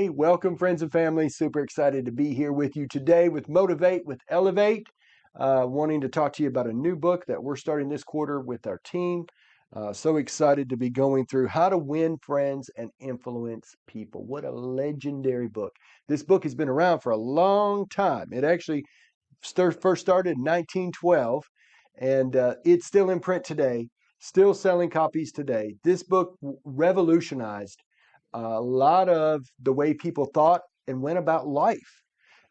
Hey, welcome friends and family. Super excited to be here with you today with Motivate with Elevate. Wanting to talk to you about a new book that we're starting this quarter with our team. So excited to be going through How to Win Friends and Influence People. What a legendary book. This book has been around for a long time. It actually first started in 1912, and it's still in print today, still selling copies today. This book revolutionized a lot of the way people thought and went about life.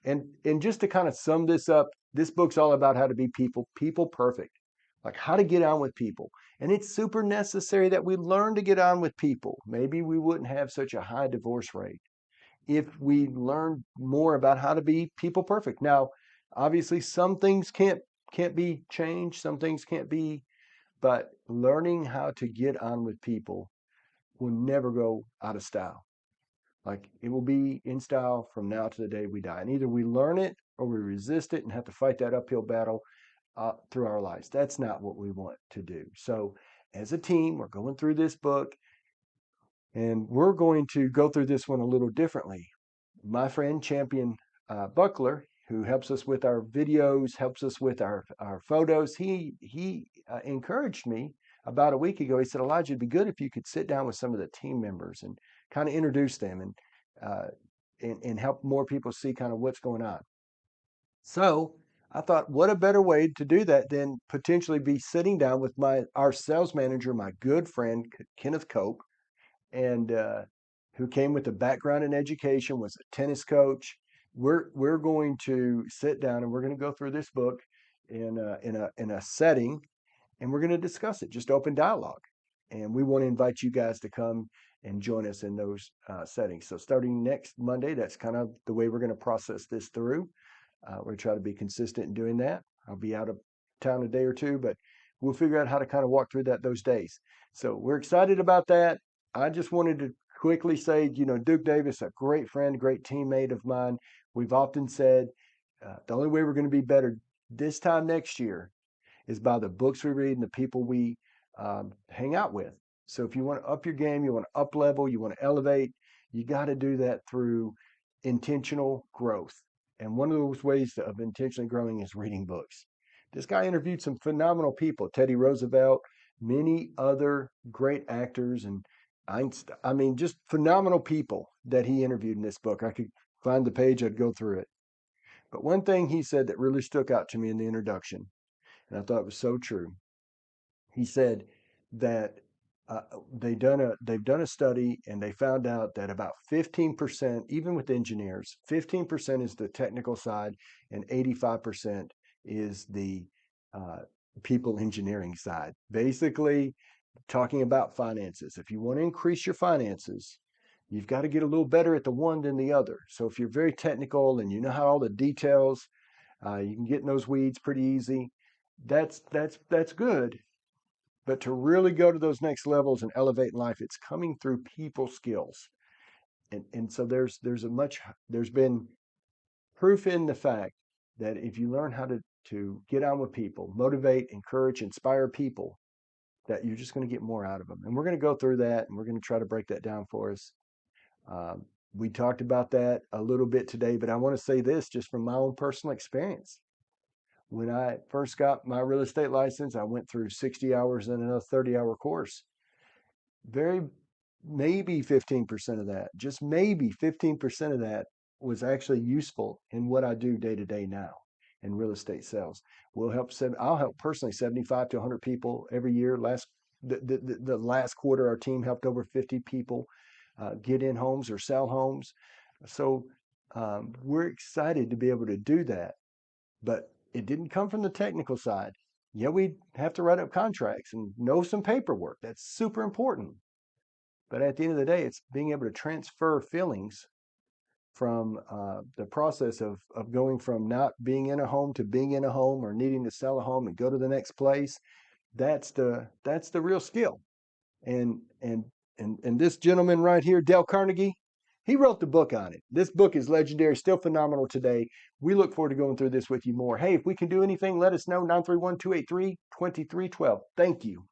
And just to kind of sum this up, this book's all about how to be people perfect, like how to get on with people. And it's super necessary that we learn to get on with people. Maybe we wouldn't have such a high divorce rate if we learned more about how to be people perfect. Now, obviously some things can't be changed, some things can't be, but learning how to get on with people will never go out of style. Like it will be in style from now to the day we die. And either we learn it or we resist it and have to fight that uphill battle through our lives. That's not what we want to do. So as a team, we're going through this book and we're going to go through this one a little differently. My friend Champion Buckler, who helps us with our videos, helps us with our photos, he encouraged me about a week ago. He said, Elijah, it'd be good if you could sit down with some of the team members and kind of introduce them and help more people see kind of what's going on. So I thought, what a better way to do that than potentially be sitting down with our sales manager, my good friend Kenneth Cope, and who came with a background in education, was a tennis coach. We're going to sit down and we're going to go through this book in a setting, and we're going to discuss it, just open dialogue. And we want to invite you guys to come and join us in those settings. So starting next Monday, that's kind of the way we're going to process this through. We're going to try to be consistent in doing that. I'll be out of town a day or two, but we'll figure out how to kind of walk through that those days. So we're excited about that. I just wanted to quickly say, Duke Davis, a great friend, great teammate of mine. We've often said the only way we're going to be better this time next year is by the books we read and the people we hang out with. So if you want to up your game, you want to up level, you want to elevate, you got to do that through intentional growth. And one of those ways of intentionally growing is reading books. This guy interviewed some phenomenal people, Teddy Roosevelt, many other great actors, and Einstein. I mean, just phenomenal people that he interviewed in this book. I could find the page, I'd go through it. But one thing he said that really stuck out to me in the introduction, and I thought it was so true. He said that they've done a study and they found out that about 15%, even with engineers, 15% is the technical side and 85% is the people engineering side. Basically, talking about finances. If you want to increase your finances, you've got to get a little better at the one than the other. So if you're very technical and you know how all the details, you can get in those weeds pretty easy. That's good. But to really go to those next levels and elevate in life, it's coming through people skills. And so there's been proof in the fact that if you learn how to get on with people, motivate, encourage, inspire people, that you're just going to get more out of them. And we're going to go through that and we're going to try to break that down for us. We talked about that a little bit today, but I want to say this just from my own personal experience. When I first got my real estate license, I went through 60 hours and another 30-hour course. Maybe 15% of that, just maybe 15% of that was actually useful in what I do day to day now in real estate sales. I'll help personally 75 to 100 people every year. The last quarter, our team helped over 50 people get in homes or sell homes. So we're excited to be able to do that, but it didn't come from the technical side. Yeah, we have to write up contracts and know some paperwork. That's super important. But at the end of the day, it's being able to transfer feelings from the process of going from not being in a home to being in a home or needing to sell a home and go to the next place. That's the real skill. And this gentleman right here, Dale Carnegie, he wrote the book on it. This book is legendary, still phenomenal today. We look forward to going through this with you more. Hey, if we can do anything, let us know. 931-283-2312. Thank you.